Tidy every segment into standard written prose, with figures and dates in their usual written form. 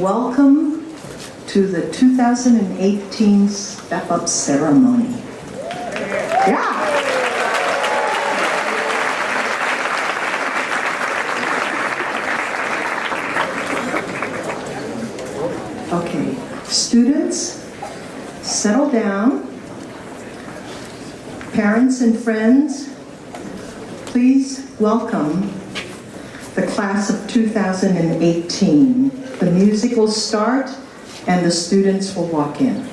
welcome to the 2018 Step Up Ceremony. Yeah. Okay, students, settle down. Parents and friends, please welcome the class of 2018. The music will start and the students will walk in.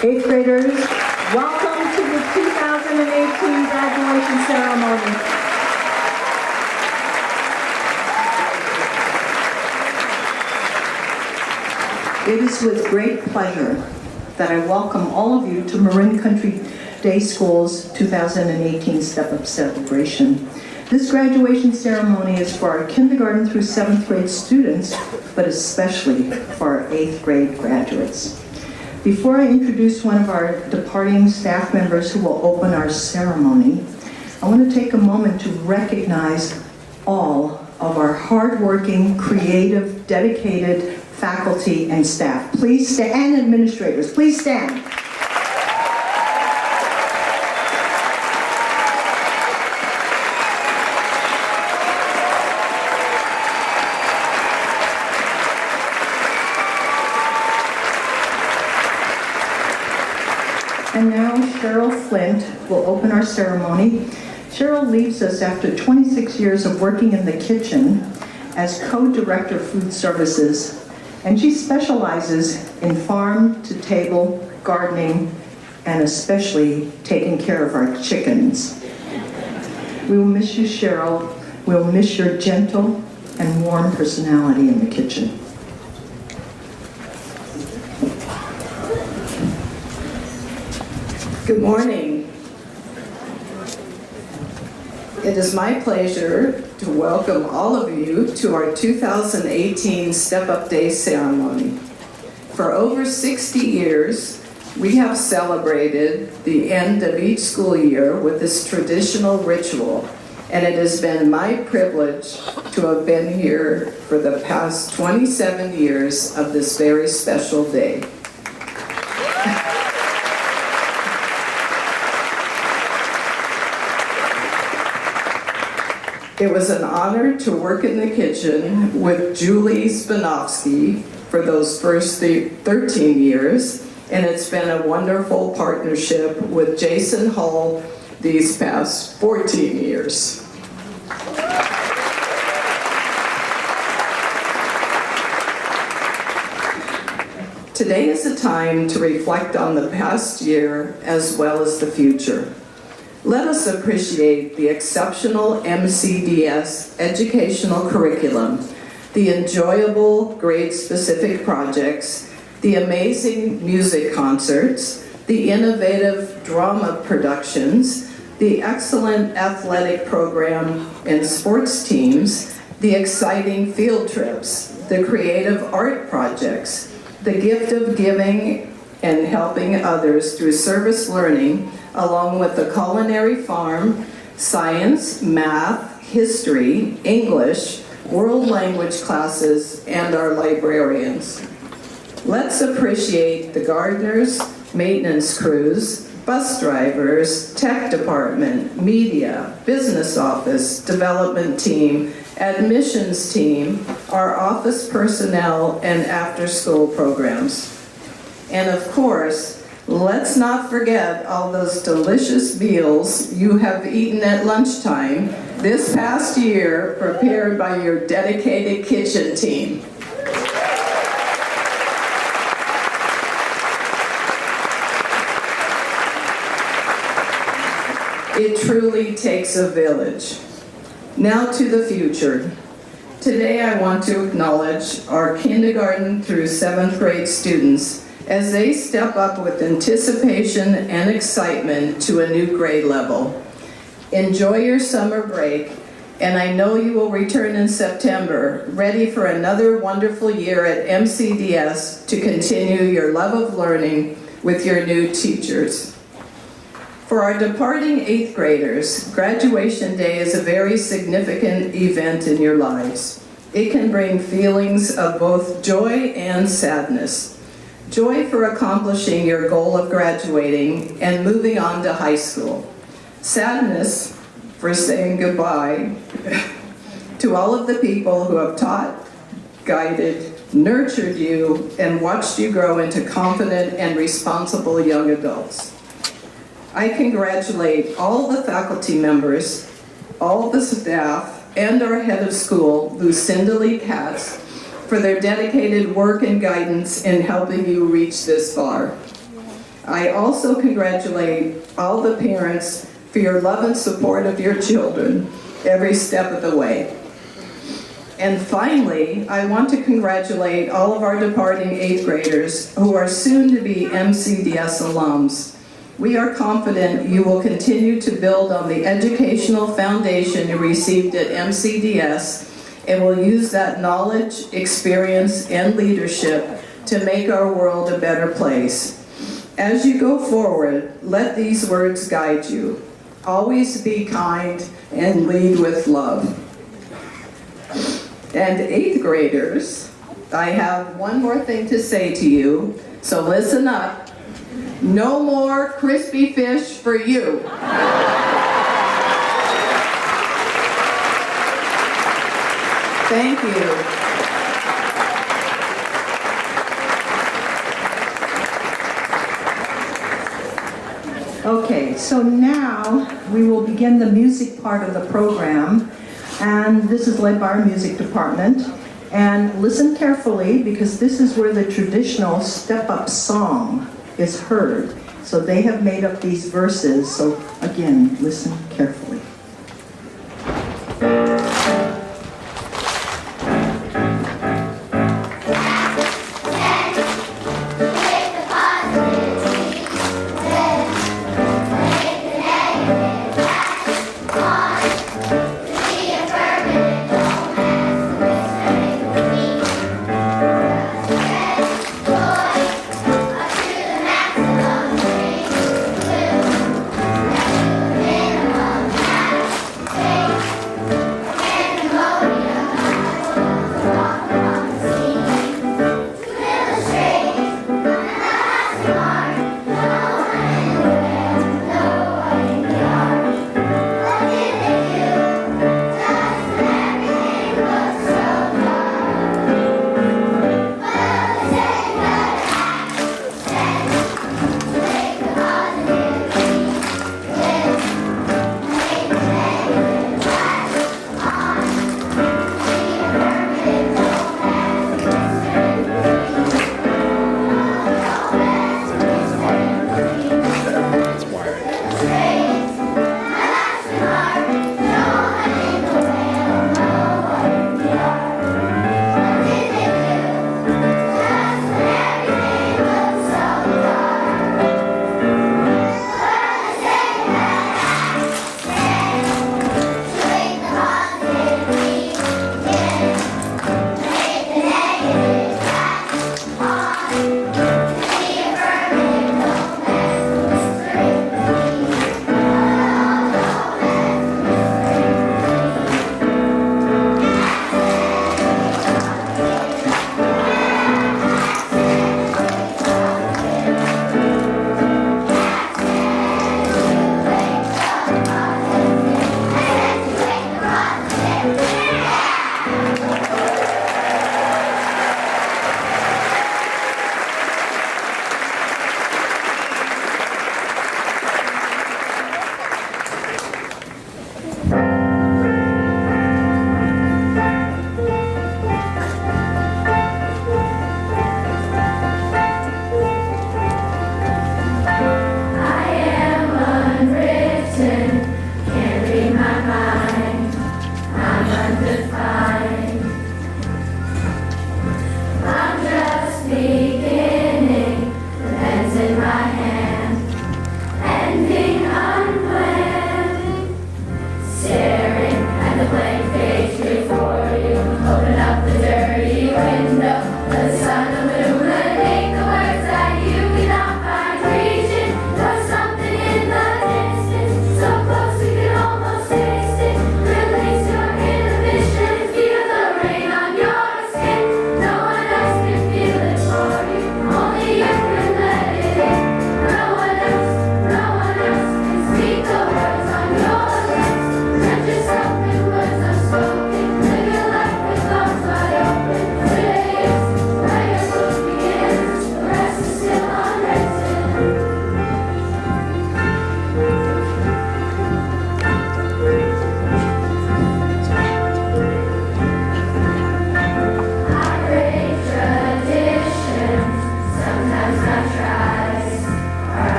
Eighth graders, welcome to the 2018 graduation ceremony. It is with great pleasure that I welcome all of you to Marin Country Day School's 2018 Step Up celebration. This graduation ceremony is for our kindergarten through 7th grade students, but especially for our 8th grade graduates. Before I introduce one of our departing staff members who will open our ceremony, I want to take a moment to recognize all of our hardworking, creative, dedicated faculty and staff. Please stand, and administrators, please stand. And now Cheryl Flint will open our ceremony. Cheryl leaves us after 26 years of working in the kitchen as co-director of food services, and she specializes in farm-to-table gardening and especially taking care of our chickens. We will miss you, Cheryl. We'll miss your gentle and warm personality in the kitchen. Good morning. It is my pleasure to welcome all of you to our 2018 Step Up Day ceremony. For over 60 years, we have celebrated the end of each school year with this traditional ritual, and it has been my privilege to have been here for the past 27 years of this very special day. It was an honor to work in the kitchen with Julie Spanovsky for those first 13 years, and it's been a wonderful partnership with Jason Hall these past 14 years. Today is a time to reflect on the past year as well as the future. Let us appreciate the exceptional MCDS educational curriculum, the enjoyable grade-specific projects, the amazing music concerts, the innovative drama productions, the excellent athletic program and sports teams, the exciting field trips, the creative art projects, the gift of giving and helping others through service learning, along with the culinary farm, science, math, history, English, world language classes, and our librarians. Let's appreciate the gardeners, maintenance crews, bus drivers, tech department, media, business office, development team, admissions team, our office personnel, and after-school programs. And of course, let's not forget all those delicious meals you have eaten at lunchtime this past year, prepared by your dedicated kitchen team. It truly takes a village. Now to the future. Today I want to acknowledge our kindergarten through 7th grade students as they step up with anticipation and excitement to a new grade level. Enjoy your summer break, and I know you will return in September, ready for another wonderful year at MCDS to continue your love of learning with your new teachers. For our departing 8th graders, graduation day is a very significant event in your lives. It can bring feelings of both joy and sadness. Joy for accomplishing your goal of graduating and moving on to high school. Sadness for saying goodbye to all of the people who have taught, guided, nurtured you, and watched you grow into confident and responsible young adults. I congratulate all the faculty members, all the staff, and our head of school, Lucinda Lee Katz, for their dedicated work and guidance in helping you reach this far. I also congratulate all the parents for your love and support of your children every step of the way. And finally, I want to congratulate all of our departing 8th graders who are soon to be MCDS alums. We are confident you will continue to build on the educational foundation you received at MCDS and will use that knowledge, experience, and leadership to make our world a better place. As you go forward, let these words guide you. Always be kind and lead with love. And 8th graders, I have one more thing to say to you, so listen up. No more crispy fish for you. Thank you. Okay, so now we will begin the music part of the program, and this is led by our music department. And listen carefully, because this is where the traditional step-up song is heard. So they have made up these verses, so again, listen carefully. Maximum.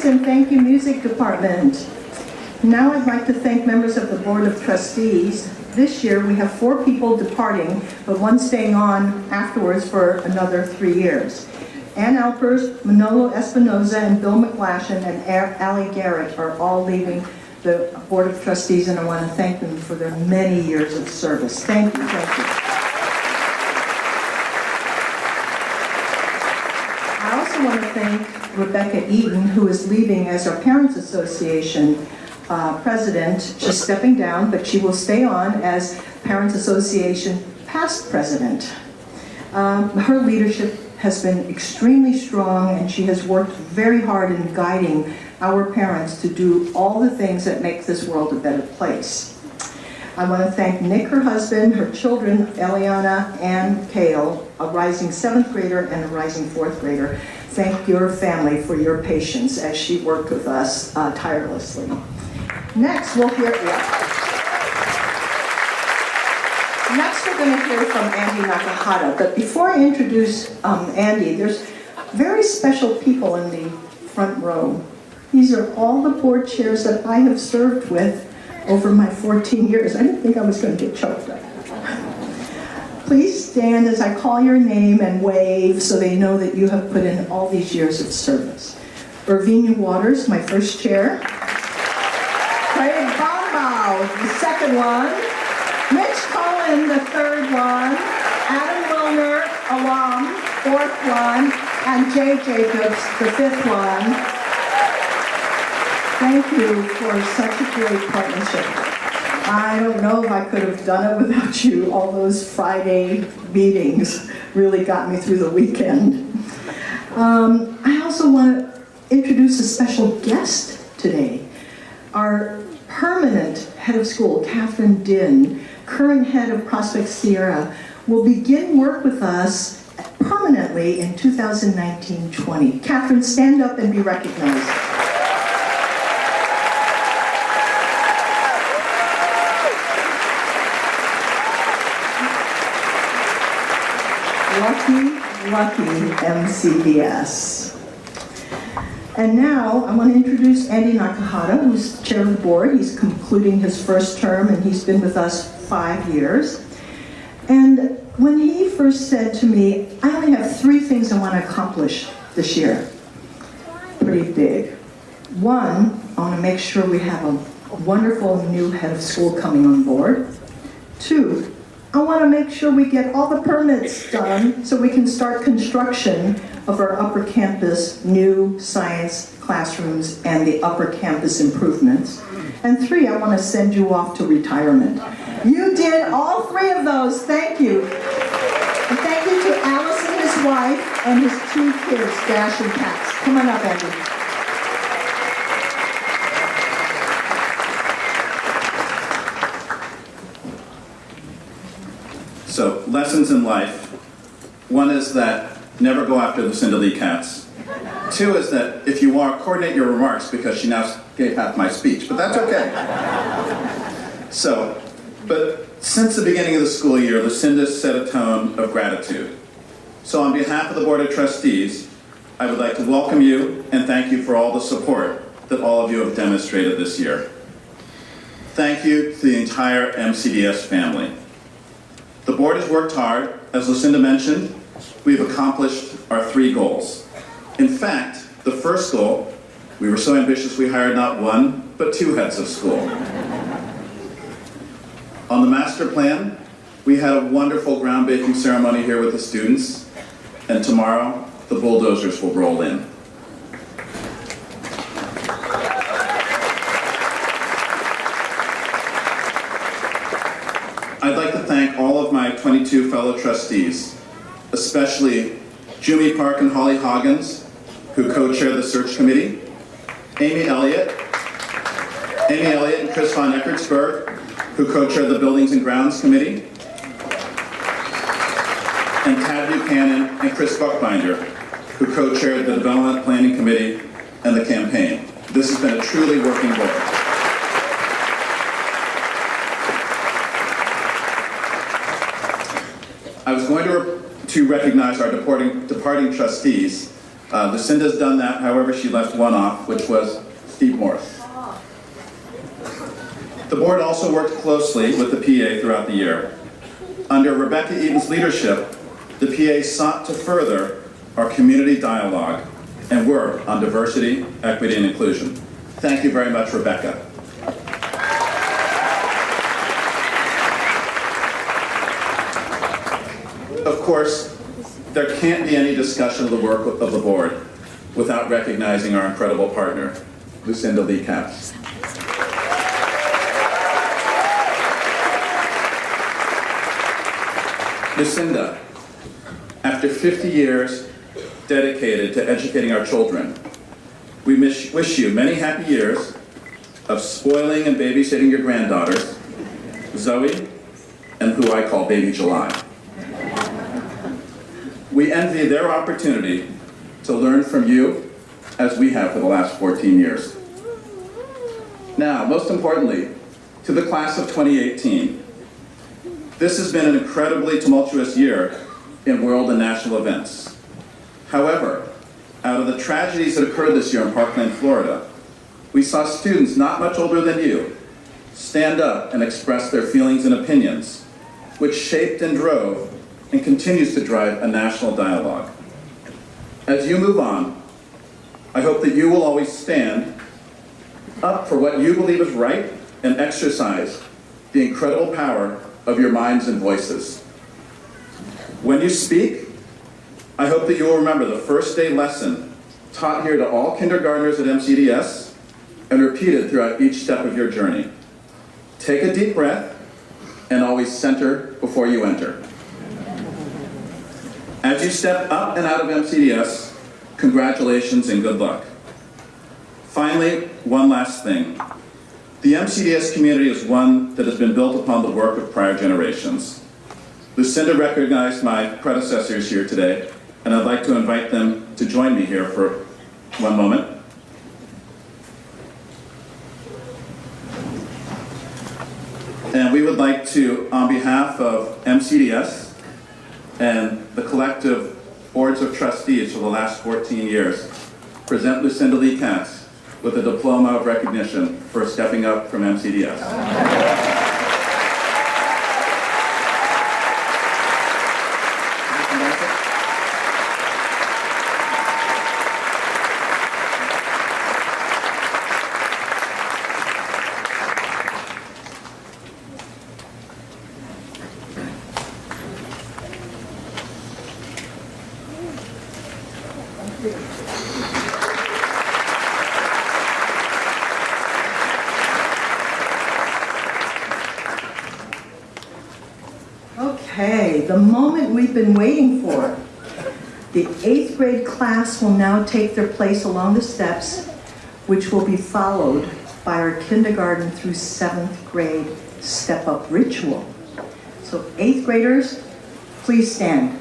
guys, and thank you, Music Department. Now I'd like to thank members of the Board of Trustees. This year, we have 4 people departing, but 1 staying on afterwards for another 3 years. Ann Alpers, Manolo Espinoza, and Bill McGlashan, and Allie Garrett are all leaving the Board of Trustees, and I want to thank them for their many years of service. Thank you, thank you. I also want to thank Rebecca Eaton, who is leaving as our Parents Association president. She's stepping down, but she will stay on as Parents Association past president. Her leadership has been extremely strong, and she has worked very hard in guiding our parents to do all the things that make this world a better place. I want to thank Nick, her husband, her children, Eliana and Kale, a rising 7th grader and a rising 4th grader. Thank your family for your patience as she worked with us tirelessly. Next, we'll hear Next, we're going to hear from Andy Nakahata. But before I introduce Andy, there's very special people in the front row. These are all the board chairs that I have served with over my 14 years. I didn't think I was going to get choked up. Please stand as I call your name and wave so they know that you have put in all these years of service. Irvina Waters, my first chair. Craig Bombau, the second one. Mitch Cohen, the third one. Adam Wilner, alum, 4th one. And Jay Jacobs, the 5th one. Thank you for such a great partnership. I don't know if I could have done it without you. All those Friday meetings really got me through the weekend. I also want to introduce a special guest today. Our permanent head of school, Catherine Din, current head of Prospect Sierra, will begin work with us permanently in 2019-20. Catherine, stand up and be recognized. Lucky MCDS. And now I want to introduce Andy Nakahata, who's chair of the board. He's concluding his first term, and he's been with us 5 years. And when he first said to me, I only have 3 things I want to accomplish this year. Pretty big. 1, I want to make sure we have a wonderful new head of school coming on board. 2, I want to make sure we get all the permits done so we can start construction of our upper campus new science classrooms and the upper campus improvements. And 3, I want to send you off to retirement. You did all 3 of those. Thank you. And thank you to Allison, his wife, and his 2 kids, Dash and Pax. Come on up, Andy. So, lessons in life. 1 is that never go after the Cindy Lee cats. 2 is that if you are, coordinate your remarks, because she now gave half my speech, but that's okay. But since the beginning of the school year, Lucinda set a tone of gratitude. So on behalf of the Board of Trustees, I would like to welcome you and thank you for all the support that all of you have demonstrated this year. Thank you to the entire MCDS family. The board has worked hard. As Lucinda mentioned, we've accomplished our 3 goals. In fact, the first goal, we were so ambitious we hired not 1, but 2 heads of school. On the master plan, we had a wonderful groundbreaking ceremony here with the students, and tomorrow, the bulldozers will roll in. I'd like to thank all of my 22 fellow trustees, especially Jumi Park and Holly Hoggins, who co-chair the search committee, Amy Elliott and Chris von Eckertsberg, who co-chair the buildings and grounds committee, and Tad Buchanan and Chris Buckbinder, who co-chaired the development planning committee and the campaign. This has been a truly working board. I was going to recognize our departing trustees, Lucinda's done that, however, she left one off, which was Steve Morris. The board also worked closely with the PA throughout the year. Under Rebecca Eaton's leadership, the PA sought to further our community dialogue and work on diversity, equity, and inclusion. Thank you very much, Rebecca. Of course, there can't be any discussion of the work of the board without recognizing our incredible partner, Lucinda Lee Katz. Lucinda, after 50 years dedicated to educating our children, we wish you many happy years of spoiling and babysitting your granddaughters, Zoe, and who I call Baby July. We envy their opportunity to learn from you as we have for the last 14 years. Now, most importantly, to the class of 2018. This has been an incredibly tumultuous year in world and national events. However, out of the tragedies that occurred this year in Parkland, Florida, we saw students not much older than you stand up and express their feelings and opinions, which shaped and drove and continues to drive a national dialogue. As you move on, I hope that you will always stand up for what you believe is right and exercise the incredible power of your minds and voices. When you speak, I hope that you will remember the first day lesson taught here to all kindergartners at MCDS and repeated throughout each step of your journey. Take a deep breath and always center before you enter. As you step up and out of MCDS, congratulations and good luck. Finally, one last thing. The MCDS community is one that has been built upon the work of prior generations. Lucinda recognized my predecessors here today, and I'd like to invite them to join me here for one moment. And we would like to, on behalf of MCDS and the collective boards of trustees for the last 14 years, present Lucinda Lee Katz with a diploma of recognition for stepping up from MCDS. Okay, the moment we've been waiting for. The 8th grade class will now take their place along the steps, which will be followed by our kindergarten through 7th grade step-up ritual. So 8th graders, please stand.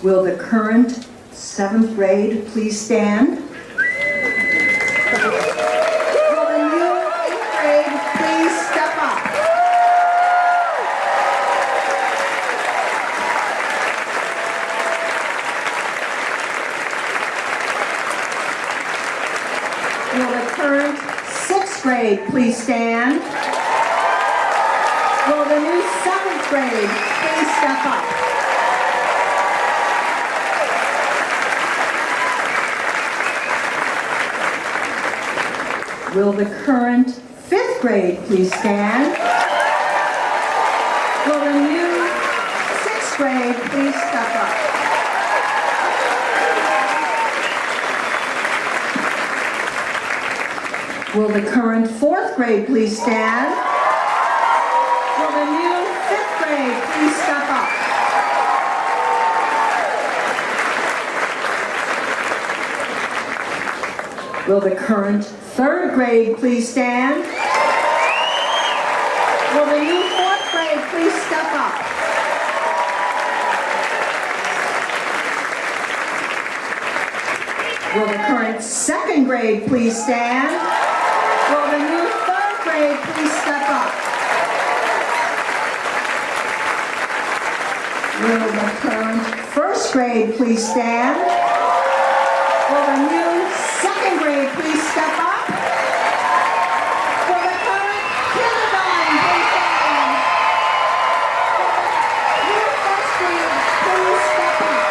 Will the current 7th grade please stand? Will the new 8th grade please step up? Will the current 6th grade please stand? Will the new 7th grade please step up? Will the current 5th grade please stand? Will the new 6th grade please step up? Will the current 4th grade please stand? Will the new 5th grade please step up? Will the current 3rd grade please stand? Will the new 4th grade please step up? Will the current 2nd grade please stand? Will the new 3rd grade please step up? Will the current 1st grade please stand? Will the new 2nd grade please step up? Will the current kindergarten please stand? Will the new 1st grade please step up?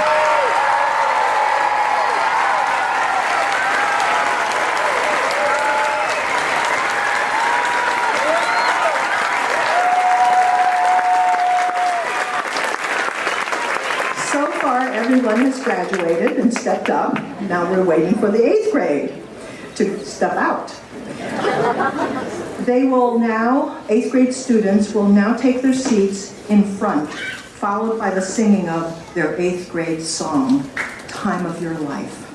So far, everyone has graduated and stepped up. Now we're waiting for the 8th grade to step out. They will now, 8th grade students will now take their seats in front, followed by the singing of their 8th grade song, Time of Your Life.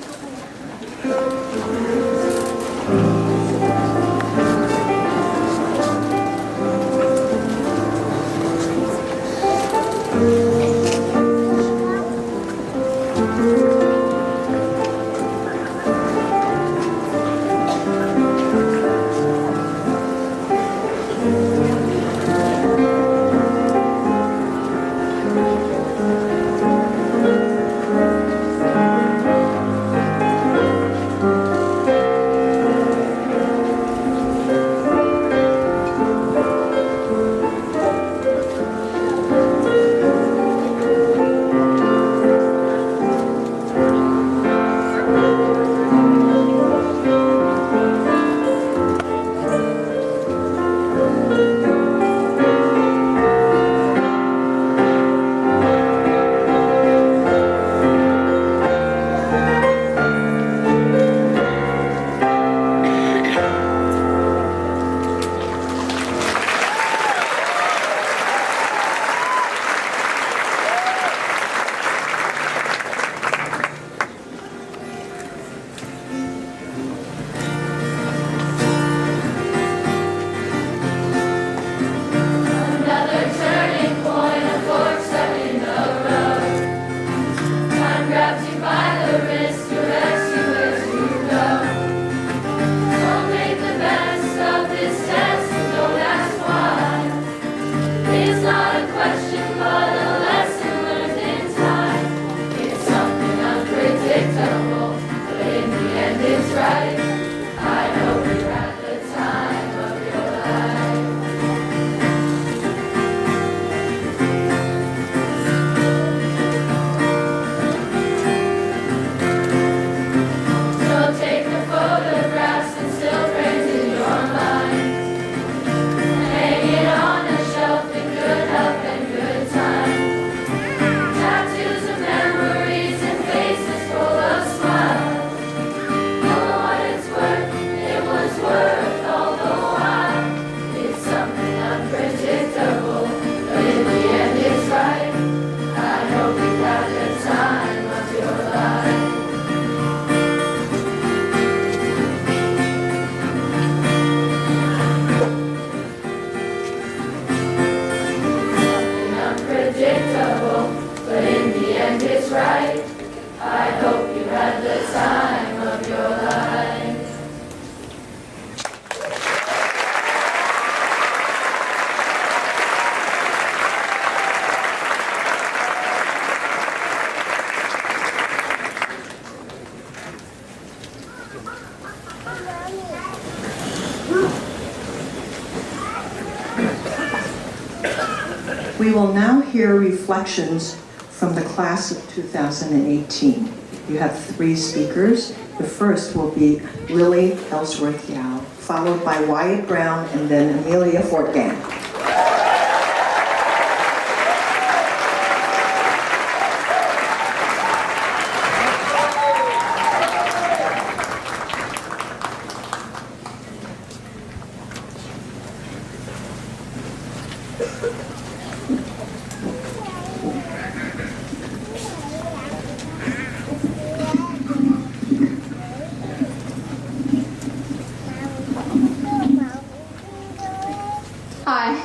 We will now hear reflections from the class of 2018. You have 3 speakers. The first will be Lily Ellsworth Yao, followed by Wyatt Brown, and then Amelia Fortgang. Hi.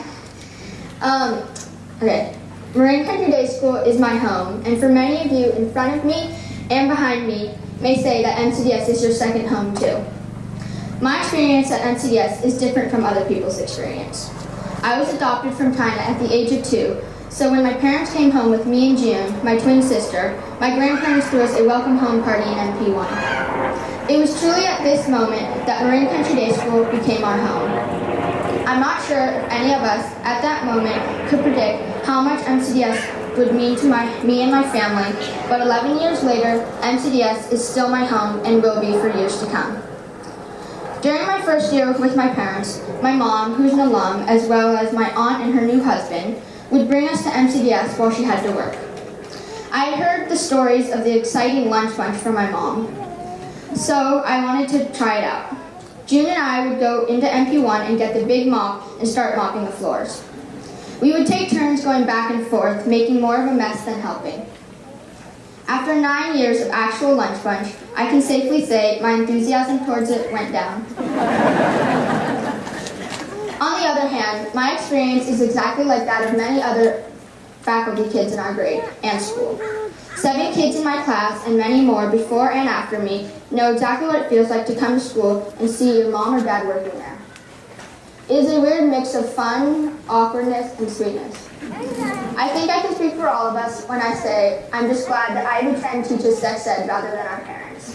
Okay. Marin Country Day School is my home, and for many of you in front of me and behind me may say that MCDS is your second home too. My experience at MCDS is different from other people's experience. I was adopted from China at the age of 2, so when my parents came home with me and June, my twin sister, my grandparents threw us a welcome home party in MP1. It was truly at this moment that Marin Country Day School became our home. I'm not sure if any of us at that moment could predict how much MCDS would mean to me and my family, but 11 years later, MCDS is still my home and will be for years to come. During my first year with my parents, my mom, who's an alum, as well as my aunt and her new husband, would bring us to MCDS while she had to work. I had heard the stories of the exciting lunch bunch from my mom, so I wanted to try it out. June and I would go into MP1 and get the big mop and start mopping the floors. We would take turns going back and forth, making more of a mess than helping. After 9 years of actual lunch bunch, I can safely say my enthusiasm towards it went down. On the other hand, my experience is exactly like that of many other faculty kids in our grade and school. 7 kids in my class and many more before and after me know exactly what it feels like to come to school and see your mom or dad working there. It is a weird mix of fun, awkwardness, and sweetness. I think I can speak for all of us when I say I'm just glad that I would tend to teach us sex ed rather than our parents.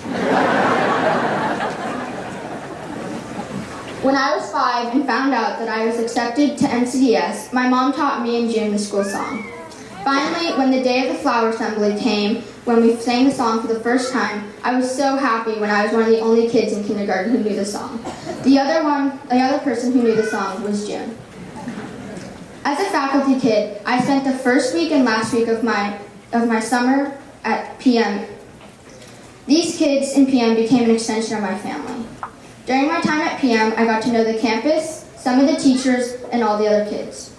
When I was 5 and found out that I was accepted to MCDS, my mom taught me and June the school song. Finally, when the day of the flower assembly came, when we sang the song for the first time, I was so happy when I was one of the only kids in kindergarten who knew the song. The other person who knew the song was June. As a faculty kid, I spent the first week and last week of my summer at PM. These kids in PM became an extension of my family. During my time at PM, I got to know the campus, some of the teachers, and all the other kids.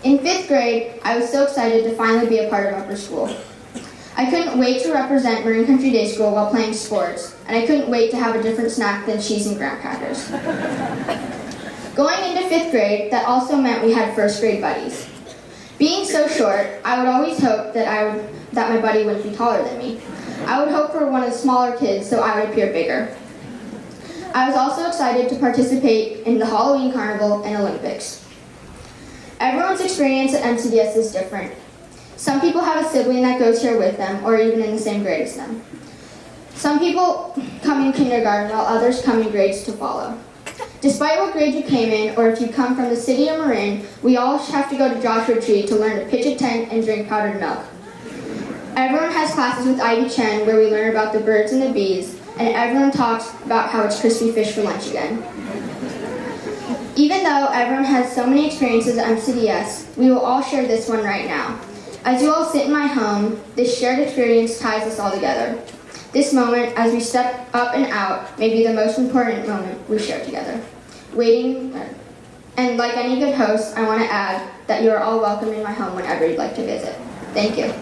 In 5th grade, I was so excited to finally be a part of upper school. I couldn't wait to represent Marin Country Day School while playing sports, and I couldn't wait to have a different snack than cheese and graham crackers. Going into 5th grade, that also meant we had 1st grade buddies. Being so short, I would always hope that my buddy wouldn't be taller than me. I would hope for one of the smaller kids so I would appear bigger. I was also excited to participate in the Halloween Carnival and Olympics. Everyone's experience at MCDS is different. Some people have a sibling that goes here with them, or even in the same grade as them. Some people come in kindergarten, while others come in grades to follow. Despite what grade you came in, or if you come from the city of Marin, we all have to go to Joshua Tree to learn to pitch a tent and drink powdered milk. Everyone has classes with Ivy Chen where we learn about the birds and the bees, and everyone talks about how it's crispy fish for lunch again. Even though everyone has so many experiences at MCDS, we will all share this one right now. As you all sit in my home, this shared experience ties us all together. This moment, as we step up and out, may be the most important moment we share together. And like any good host, I want to add that you are all welcome in my home whenever you'd like to visit. Thank you.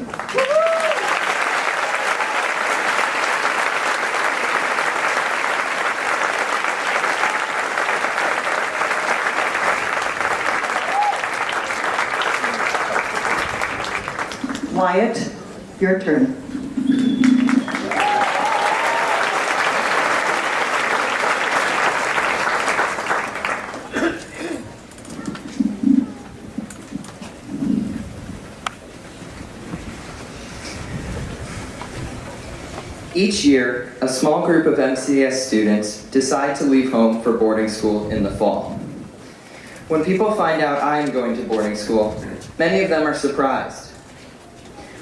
Wyatt, your turn. Each year, a small group of MCDS students decide to leave home for boarding school in the fall. When people find out I am going to boarding school, many of them are surprised.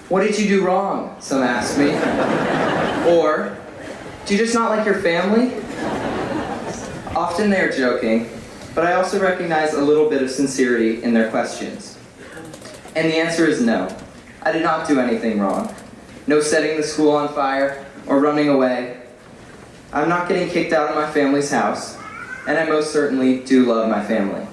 "What did you do wrong?" some ask me. Or, "Do you just not like your family?" Often they are joking, but I also recognize a little bit of sincerity in their questions. And the answer is no. I did not do anything wrong. No setting the school on fire or running away. I'm not getting kicked out of my family's house, and I most certainly do love my family.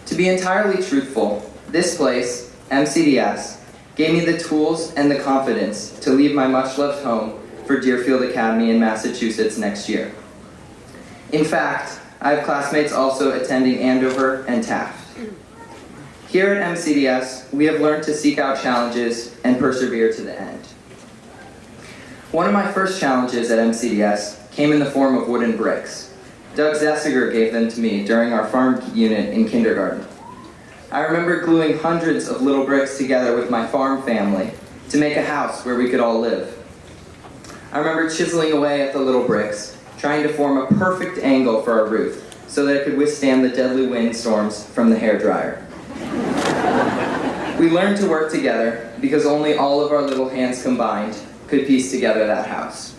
To be entirely truthful, this place, MCDS, gave me the tools and the confidence to leave my much-loved home for Deerfield Academy in Massachusetts next year. In fact, I have classmates also attending Andover and Taft. Here at MCDS, we have learned to seek out challenges and persevere to the end. One of my first challenges at MCDS came in the form of wooden bricks. Doug Zessiger gave them to me during our farm unit in kindergarten. I remember gluing hundreds of little bricks together with my farm family to make a house where we could all live. I remember chiseling away at the little bricks, trying to form a perfect angle for our roof so that it could withstand the deadly windstorms from the hairdryer. We learned to work together because only all of our little hands combined could piece together that house.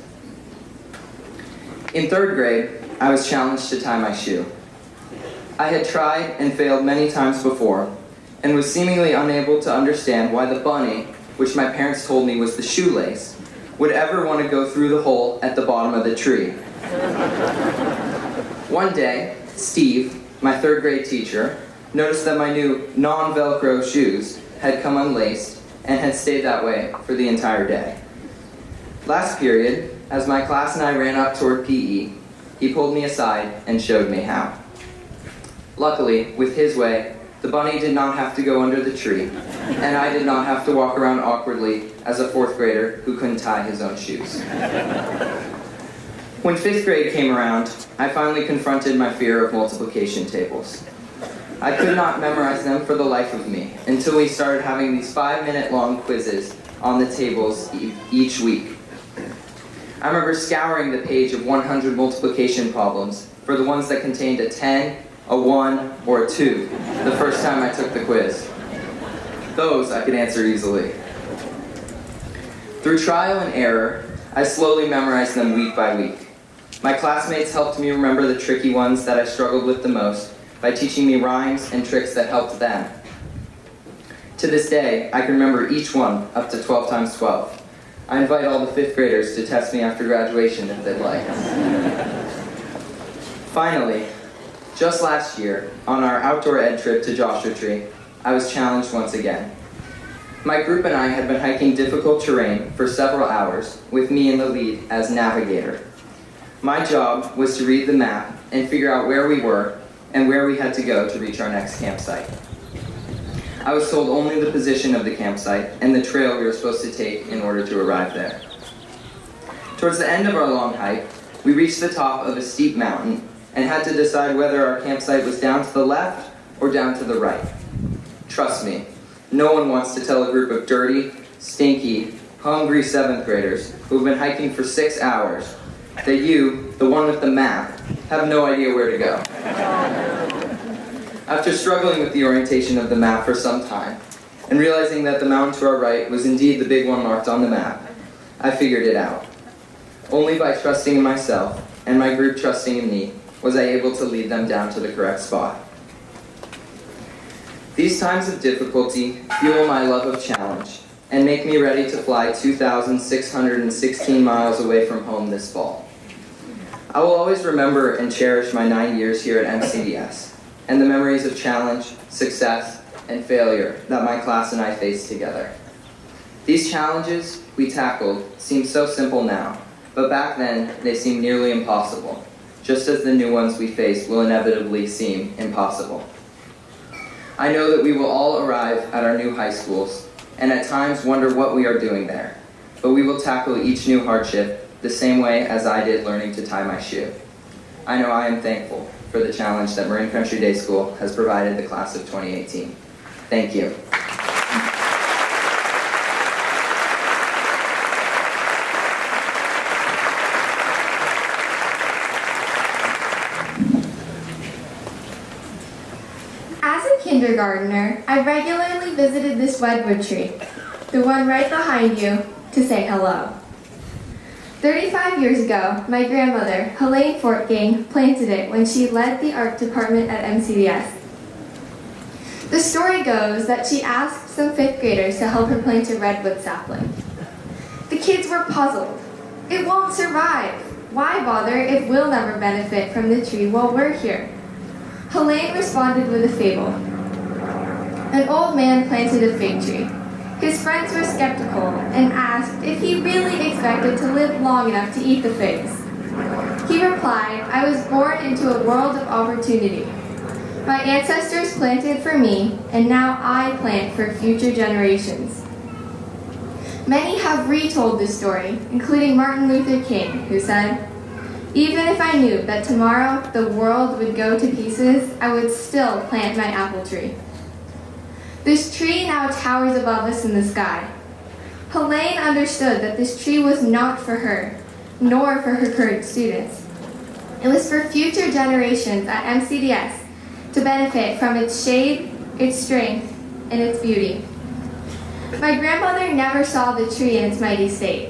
In 3rd grade, I was challenged to tie my shoe. I had tried and failed many times before, and was seemingly unable to understand why the bunny, which my parents told me was the shoelace, would ever want to go through the hole at the bottom of the tree. One day, Steve, my 3rd grade teacher, noticed that my new non-Velcro shoes had come unlaced and had stayed that way for the entire day. Last period, as my class and I ran up toward PE, he pulled me aside and showed me how. Luckily, with his way, the bunny did not have to go under the tree, and I did not have to walk around awkwardly as a 4th grader who couldn't tie his own shoes. When 5th grade came around, I finally confronted my fear of multiplication tables. I could not memorize them for the life of me until we started having these 5-minute-long quizzes on the tables each week. I remember scouring the page of 100 multiplication problems for the ones that contained a 10, a 1, or a 2 the first time I took the quiz. Those I could answer easily. Through trial and error, I slowly memorized them week by week. My classmates helped me remember the tricky ones that I struggled with the most by teaching me rhymes and tricks that helped them. To this day, I can remember each one up to 12 times 12. I invite all the 5th graders to test me after graduation if they'd like. Finally, just last year, on our outdoor ed trip to Joshua Tree, I was challenged once again. My group and I had been hiking difficult terrain for several hours, with me in the lead as navigator. My job was to read the map and figure out where we were and where we had to go to reach our next campsite. I was told only the position of the campsite and the trail we were supposed to take in order to arrive there. Towards the end of our long hike, we reached the top of a steep mountain and had to decide whether our campsite was down to the left or down to the right. Trust me, no one wants to tell a group of dirty, stinky, hungry 7th graders who've been hiking for 6 hours that you, the one with the map, have no idea where to go. After struggling with the orientation of the map for some time, and realizing that the mountain to our right was indeed the big one marked on the map, I figured it out. Only by trusting in myself, and my group trusting in me, was I able to lead them down to the correct spot. These times of difficulty fuel my love of challenge, and make me ready to fly 2,616 miles away from home this fall. I will always remember and cherish my 9 years here at MCDS, and the memories of challenge, success, and failure that my class and I faced together. These challenges we tackled seem so simple now, but back then they seemed nearly impossible, just as the new ones we face will inevitably seem impossible. I know that we will all arrive at our new high schools, and at times wonder what we are doing there, but we will tackle each new hardship the same way as I did learning to tie my shoe. I know I am thankful for the challenge that Marin Country Day School has provided the class of 2018. Thank you. kindergartner, I regularly visited this redwood tree, the one right behind you, to say hello. 35 years ago, my grandmother, Helene Fortgang, planted it when she led the art department at MCDS. The story goes that she asked some 5th graders to help her plant a redwood sapling. The kids were puzzled. It won't survive. Why bother if we'll never benefit from the tree while we're here? Helene responded with a fable. An old man planted a fig tree. His friends were skeptical and asked if he really expected to live long enough to eat the figs. He replied, "I was born into a world of opportunity. My ancestors planted for me, and now I plant for future generations." Many have retold this story, including Martin Luther King, who said, "Even if I knew that tomorrow the world would go to pieces, I would still plant my apple tree." This tree now towers above us in the sky. Helene understood that this tree was not for her, nor for her current students. It was for future generations at MCDS to benefit from its shade, its strength, and its beauty. My grandmother never saw the tree in its mighty state.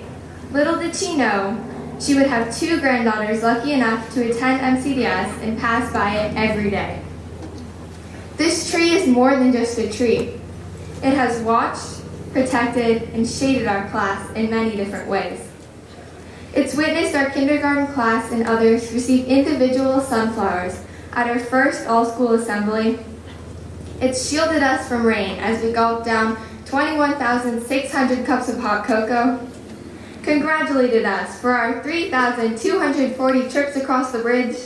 Little did she know, she would have 2 granddaughters lucky enough to attend MCDS and pass by it every day. This tree is more than just a tree. It has watched, protected, and shaded our class in many different ways. It's witnessed our kindergarten class and others receive individual sunflowers at our first all-school assembly. It's shielded us from rain as we gulped down 21,600 cups of hot cocoa, congratulated us for our 3,240 trips across the bridge,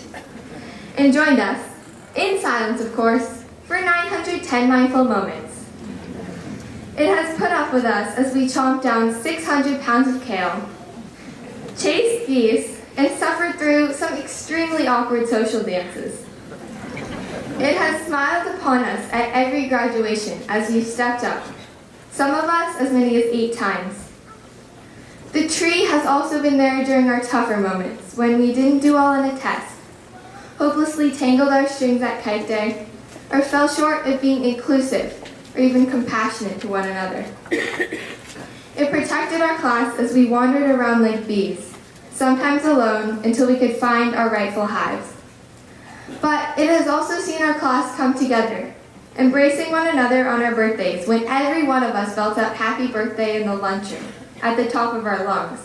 and joined us, in silence of course, for 910 mindful moments. It has put up with us as we chomped down 600 pounds of kale, chased geese, and suffered through some extremely awkward social dances. It has smiled upon us at every graduation as we've stepped up, some of us as many as 8 times. The tree has also been there during our tougher moments, when we didn't do well on a test, hopelessly tangled our strings at kite day, or fell short of being inclusive or even compassionate to one another. It protected our class as we wandered around like bees, sometimes alone until we could find our rightful hives. But it has also seen our class come together, embracing one another on our birthdays when every one of us felt out happy birthday in the lunchroom at the top of our lungs.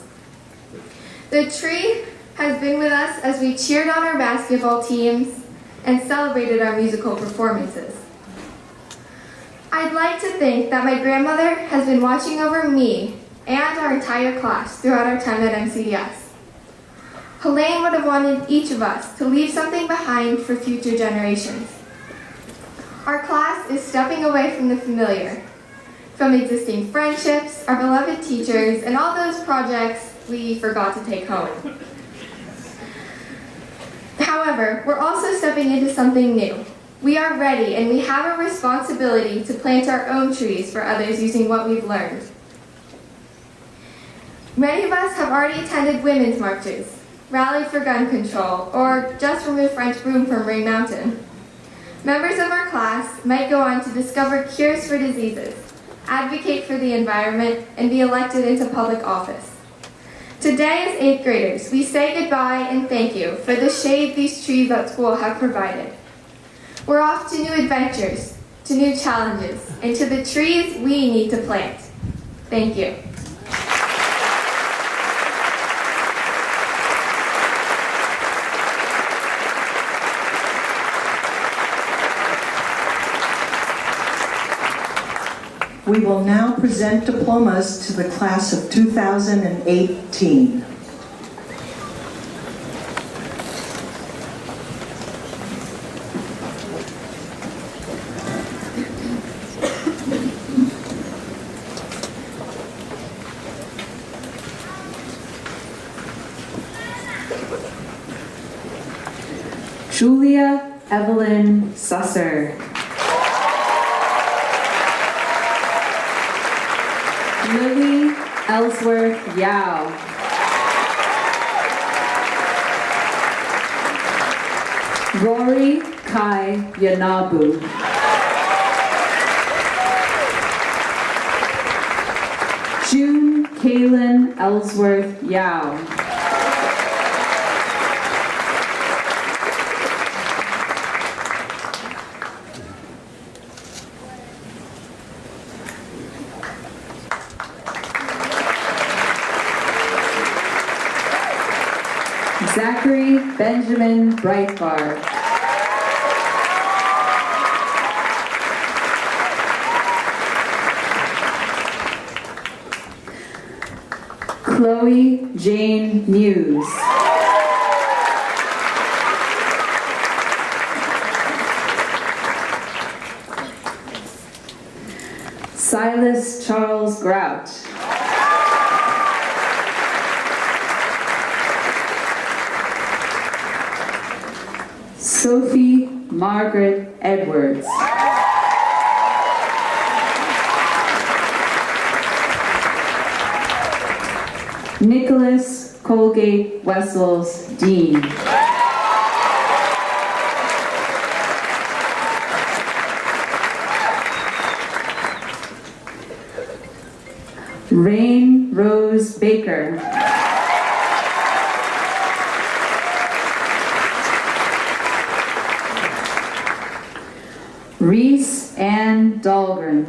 The tree has been with us as we cheered on our basketball teams and celebrated our musical performances. I'd like to think that my grandmother has been watching over me and our entire class throughout our time at MCDS. Helene would have wanted each of us to leave something behind for future generations. Our class is stepping away from the familiar, from existing friendships, our beloved teachers, and all those projects we forgot to take home. However, we're also stepping into something new. We are ready and we have a responsibility to plant our own trees for others using what we've learned. Many of us have already attended women's marches, rallied for gun control, or just removed French broom from Ring Mountain. Members of our class might go on to discover cures for diseases, advocate for the environment, and be elected into public office. Today, as 8th graders, we say goodbye and thank you for the shade these trees at school have provided. We're off to new adventures, to new challenges, and to the trees we need to plant. Thank you. We will now present diplomas to the class of 2018. Julia Evelyn Susser. Lily Ellsworth Yao. Rory Kai Yanabu. Kaylin Ellsworth Yao. Zachary Benjamin Breitbart. Chloe Jane Muse. Silas Charles Grout. Sophie Margaret Edwards. Nicholas Colgate Wessels Dean. Rain Rose Baker. Reese Ann Dahlgren.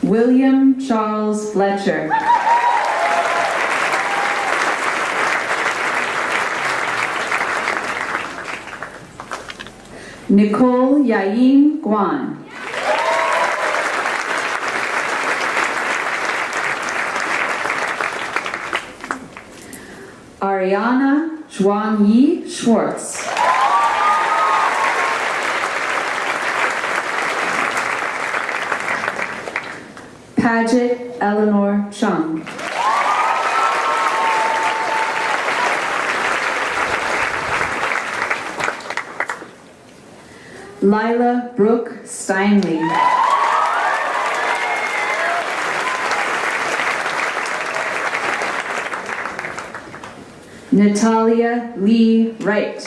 William Charles Fletcher. Nicole Yayin Guan. Ariana Zhuangyi Schwartz. Paget Eleanor Chung. Lila Brooke Steinley. Natalia Lee Wright.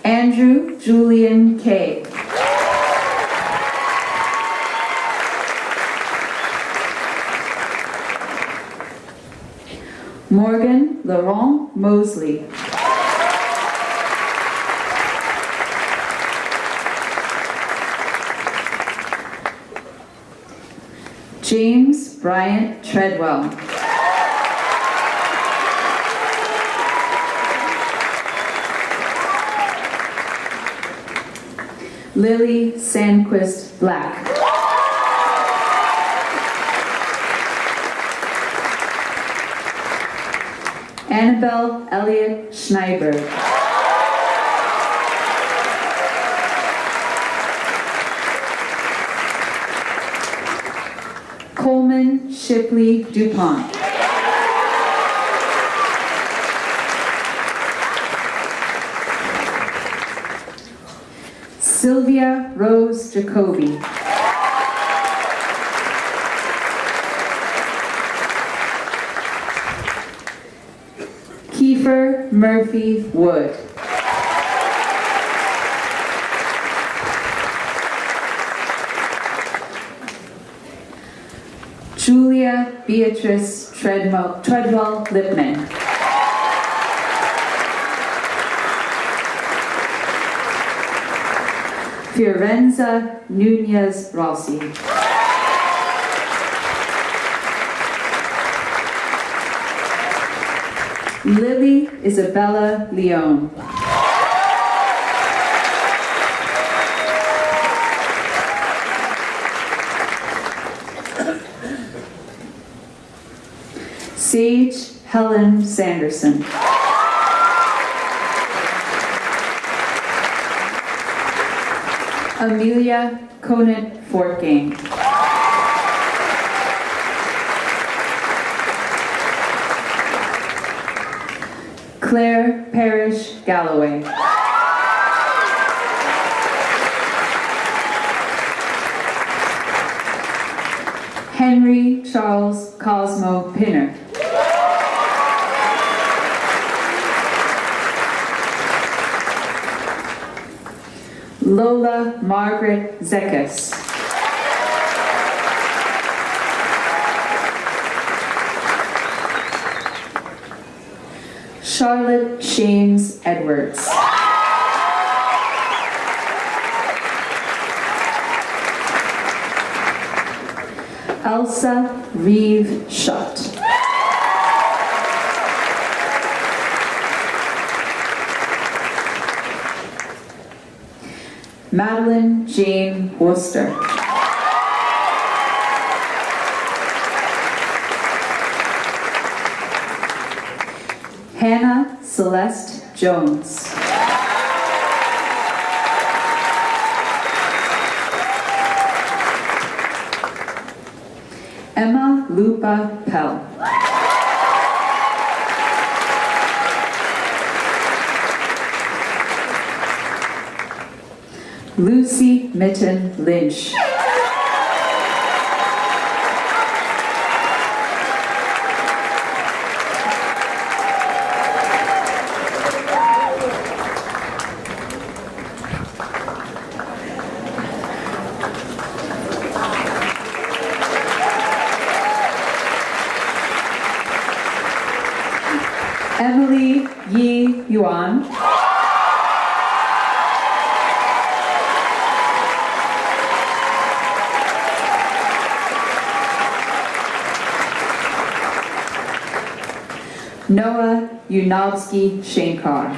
Andrew Julian Kay. Morgan Laurent Mosley. James Bryant Treadwell. Lily Sandquist Black. Annabelle Elliott Schneiber. Coleman Shipley DuPont. Sylvia Rose Jacoby. Kiefer Murphy Wood. Julia Beatrice Treadwell Lipman. Fiorenza Nunez Rossi. Lily Isabella Leone. Sage Helen Sanderson. Amelia Conant Fortgame. Claire Parrish Galloway. Henry Charles Cosmo Pinner. Lola Margaret Zekas. Charlotte Shames Edwards. Elsa Reeve Shutt. Madeline Jane Worcester. Hannah Celeste Jones. Emma Lupa Pell. Lucy Mitten Lynch. Emily Yi Yuan. Noah Yunowski Shankar.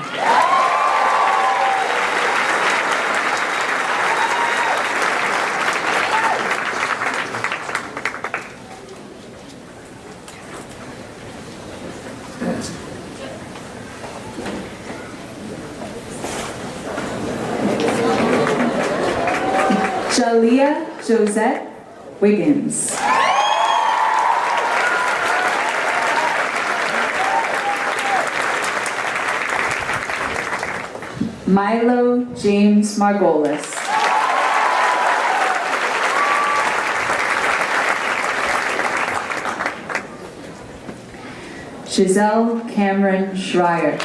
Jalea Josette Wiggins. Milo James Margolis. Giselle Cameron Schreier.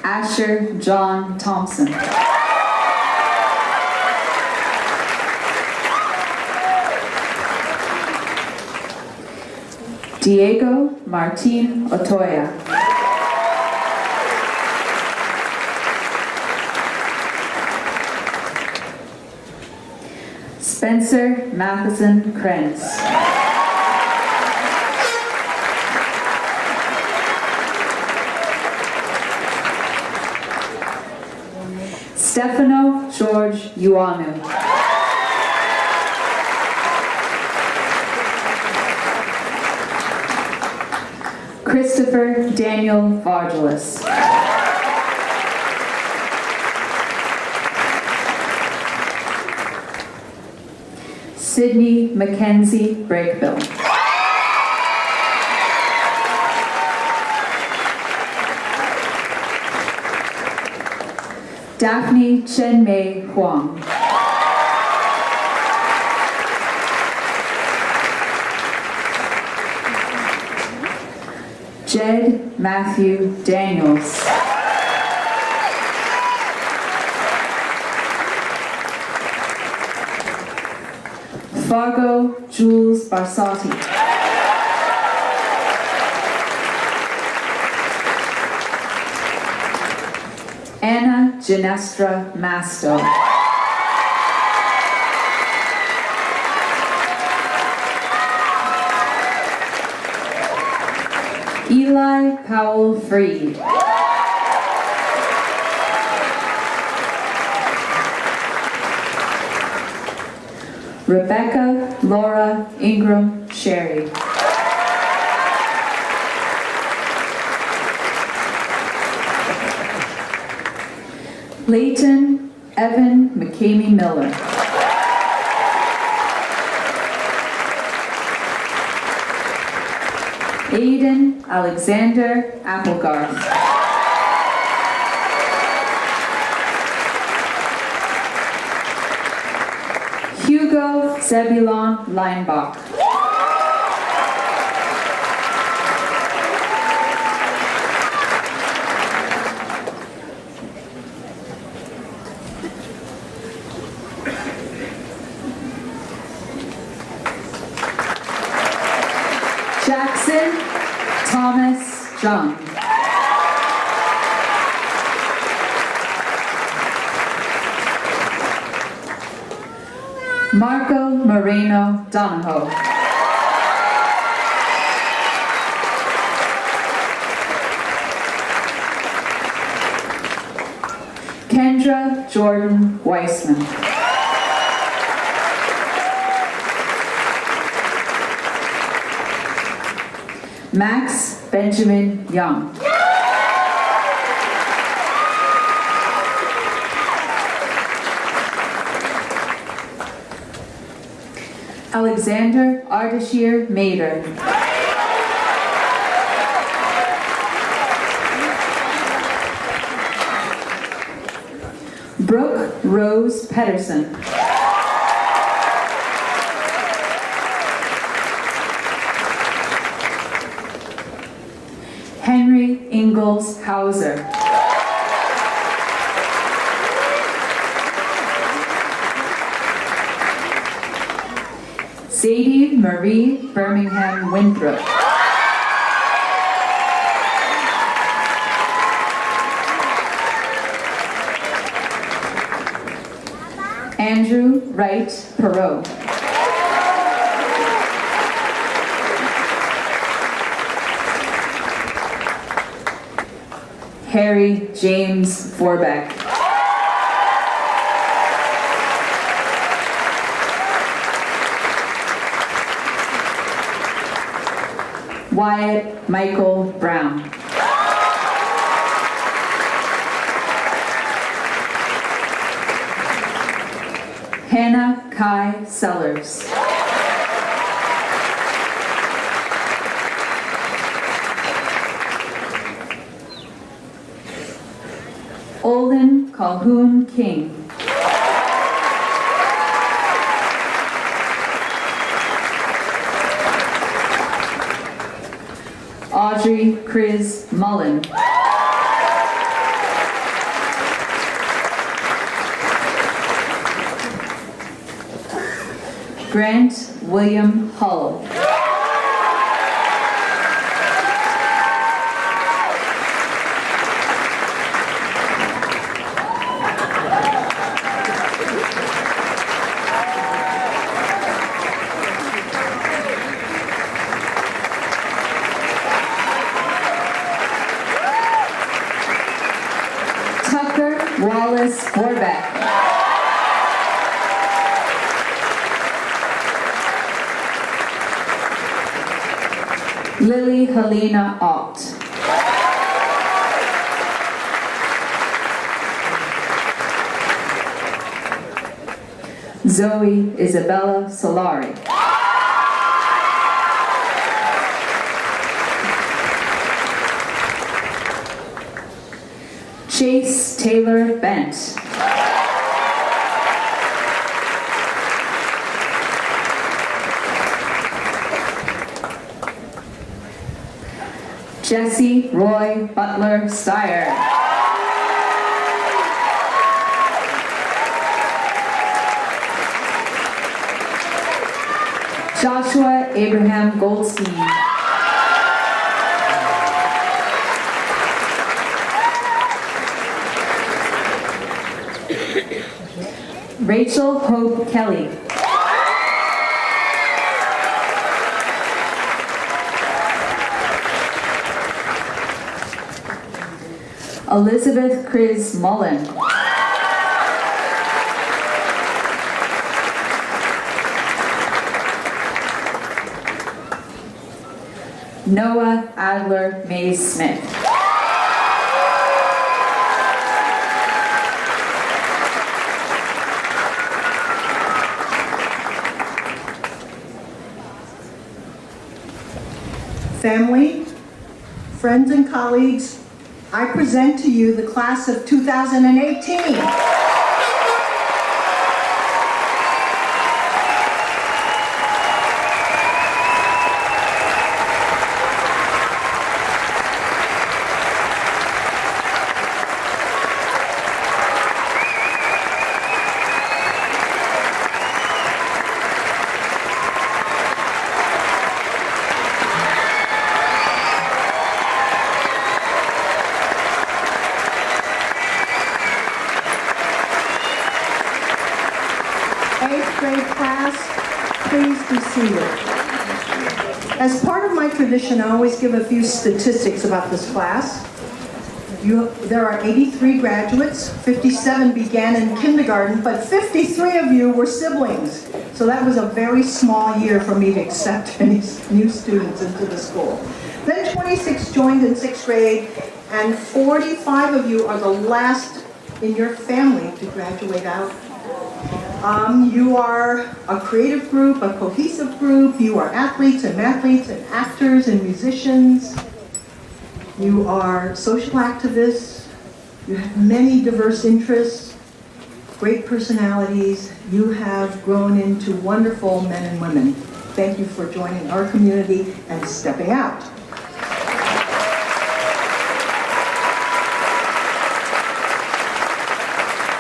Asher John Thompson. Diego Martin Otoya. Spencer Matheson Krenz. Stefano George Ioanu. Christopher Daniel Vargelis. Sydney Mackenzie Breakbill. Daphne Chenmei Huang. Jed Matthew Daniels. Fargo Jules Barsotti. Anna Ginestra Masto. Eli Powell Freed. Rebecca Laura Ingram Sherry. Leighton Evan McCamey Miller. Aiden Alexander Applegarth. Zebulon Leinbach. Jackson Thomas Jung. Marco Moreno Donahoe. Kendra Jordan Weissman. Max Benjamin Young. Alexander Ardashir Mader. Brooke Rose Pedersen. Henry Ingalls Hauser. Sadie Marie Birmingham Winthrop. Andrew Wright Perot. Harry James Forbeck. Wyatt Michael Brown. Hannah Kai Sellers. Olin Calhoun King. Audrey Chris Mullen. Grant William Hull. Tucker Wallace Forbeck. Lily Helena Ott. Zoe Isabella Solari. Chase Taylor Bent. Jesse Roy Butler Steyer. Joshua Abraham Goldstein. Rachel Hope Kelly. Elizabeth Chris Mullen. Noah Adler Mays Smith. Family, friends and colleagues, I present to you the class of 2018. Please be seated. As part of my tradition, I always give a few statistics about this class. There are 83 graduates, 57 began in kindergarten, but 53 of you were siblings. So that was a very small year for me to accept any new students into the school. Then 26 joined in 6th grade, and 45 of you are the last in your family to graduate out. You are a creative group, a cohesive group. You are athletes and mathletes and actors and musicians. You are social activists. You have many diverse interests, great personalities. You have grown into wonderful men and women. Thank you for joining our community and stepping out.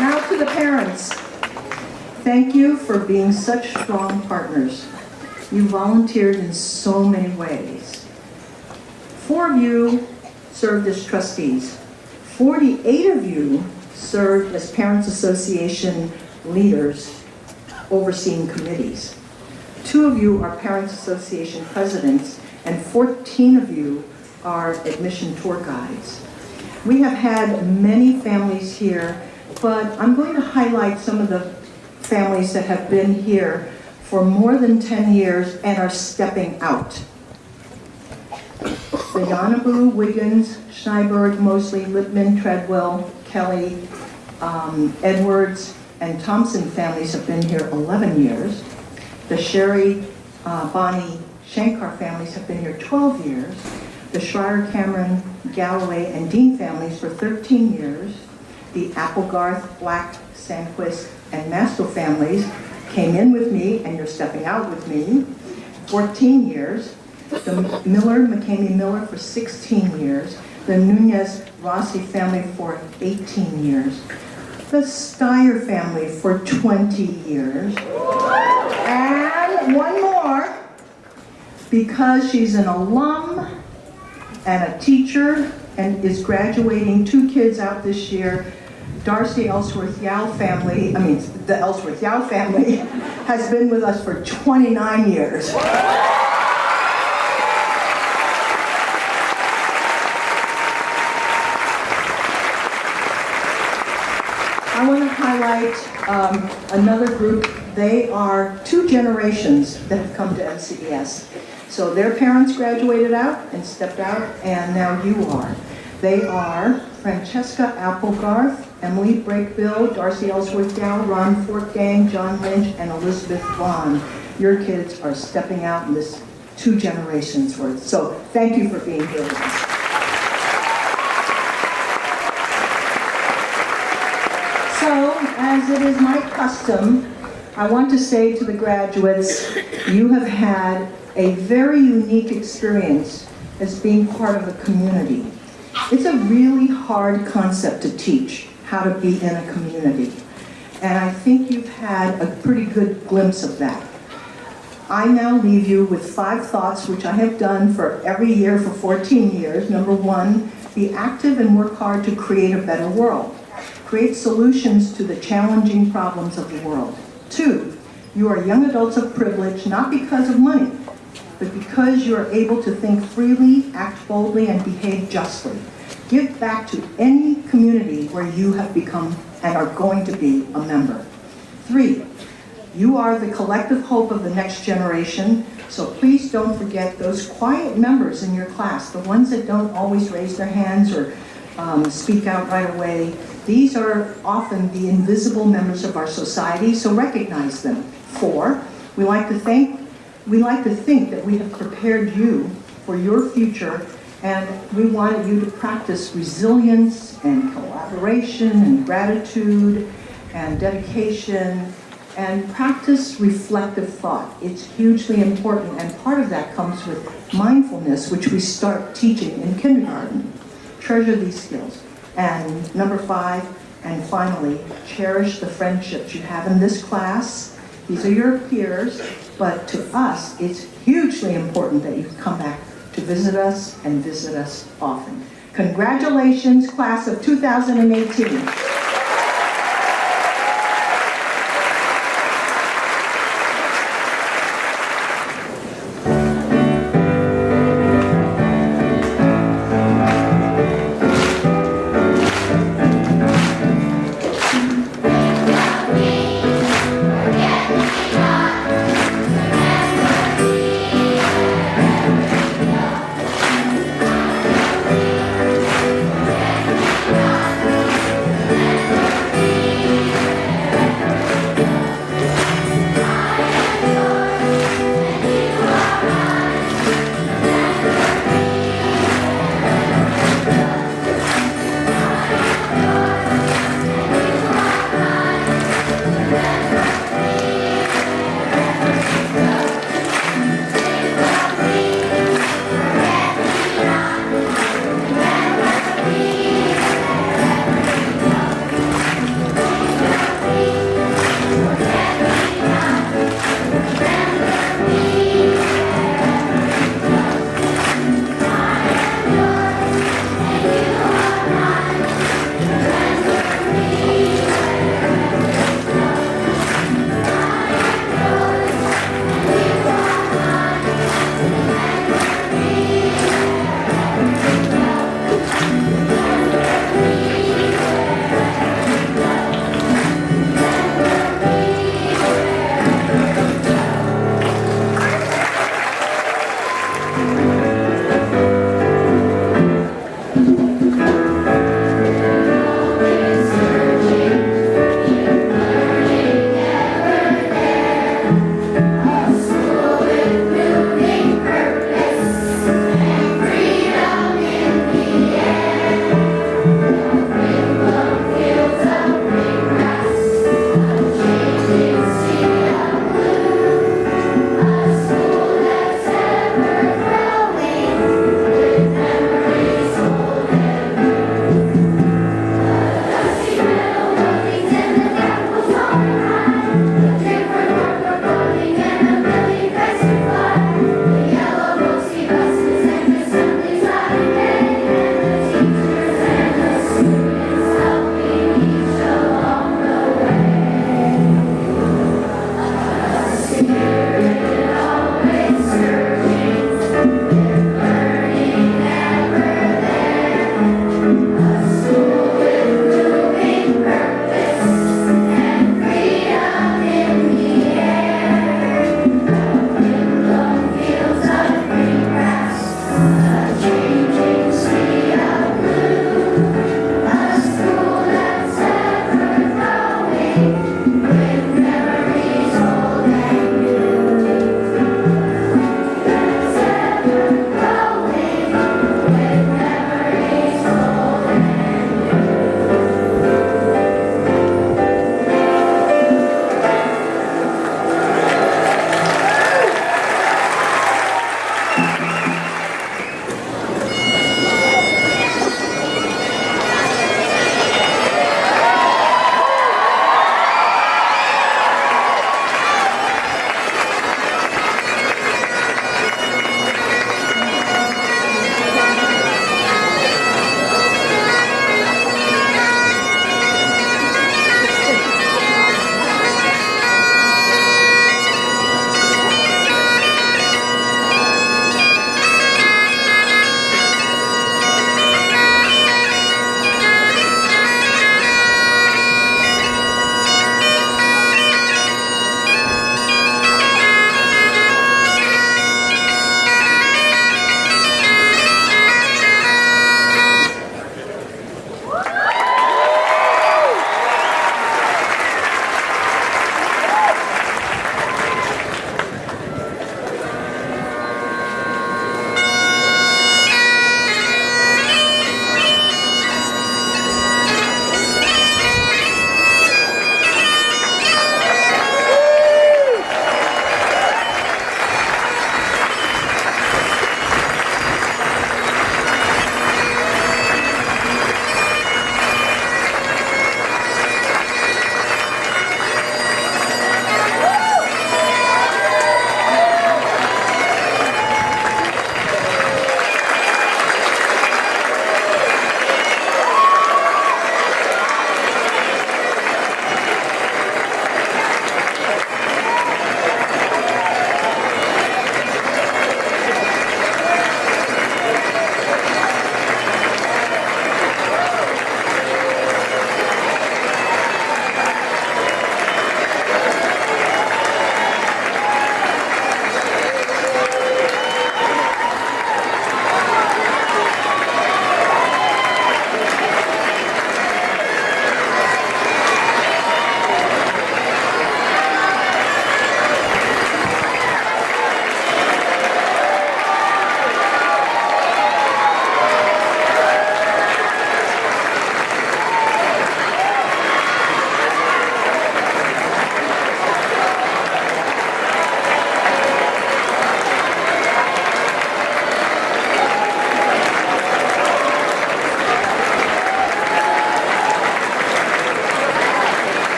Now to the parents. Thank you for being such strong partners. You volunteered in so many ways. 4 of you served as trustees. 48 of you served as Parents Association leaders overseeing committees. 2 of you are Parents Association presidents, and 14 of you are admission tour guides. We have had many families here, but I'm going to highlight some of the families that have been here for more than 10 years and are stepping out. The Yanabu, Wiggins, Schneiberg, Mosley, Lipman, Treadwell, Kelly, Edwards, and Thompson families have been here 11 years. The Sherry, Bonnie, Shankar families have been here 12 years. The Schreier, Cameron, Galloway, and Dean families for 13 years. The Applegarth, Black, Sandquist, and Mastel families came in with me, and you're stepping out with me, 14 years. The Miller, McCamey Miller for 16 years. The Nunez Rossi family for 18 years. The Steyer family for 20 years. And one more, because she's an alum and a teacher and is graduating 2 kids out this year, Darcy Ellsworth Yao family, the Ellsworth Yao family has been with us for 29 years. I want to highlight another group. They are 2 generations that have come to MCES. So their parents graduated out and stepped out, and now you are. They are Francesca Applegarth, Emily Brakebill, Darcy Ellsworth Dow, Ron Fortgang, John Lynch, and Elizabeth Vaughn. Your kids are stepping out in this 2 generations worth. So thank you for being here with us. So, as it is my custom, I want to say to the graduates, you have had a very unique experience as being part of a community. It's a really hard concept to teach, how to be in a community. And I think you've had a pretty good glimpse of that. I now leave you with 5 thoughts, which I have done for every year for 14 years. Number 1, be active and work hard to create a better world. Create solutions to the challenging problems of the world. 2, you are young adults of privilege, not because of money, but because you are able to think freely, act boldly, and behave justly. Give back to any community where you have become and are going to be a member. 3, you are the collective hope of the next generation, so please don't forget those quiet members in your class, the ones that don't always raise their hands or speak out right away. These are often the invisible members of our society, so recognize them. 4, we like to think that we have prepared you for your future, and we wanted you to practice resilience and collaboration and gratitude and dedication and practice reflective thought. It's hugely important, and part of that comes with mindfulness, which we start teaching in kindergarten. Treasure these skills. And number 5, and finally, cherish the friendships you have in this class. These are your peers, but to us, it's hugely important that you come back to visit us and visit us often. Congratulations, class of 2018.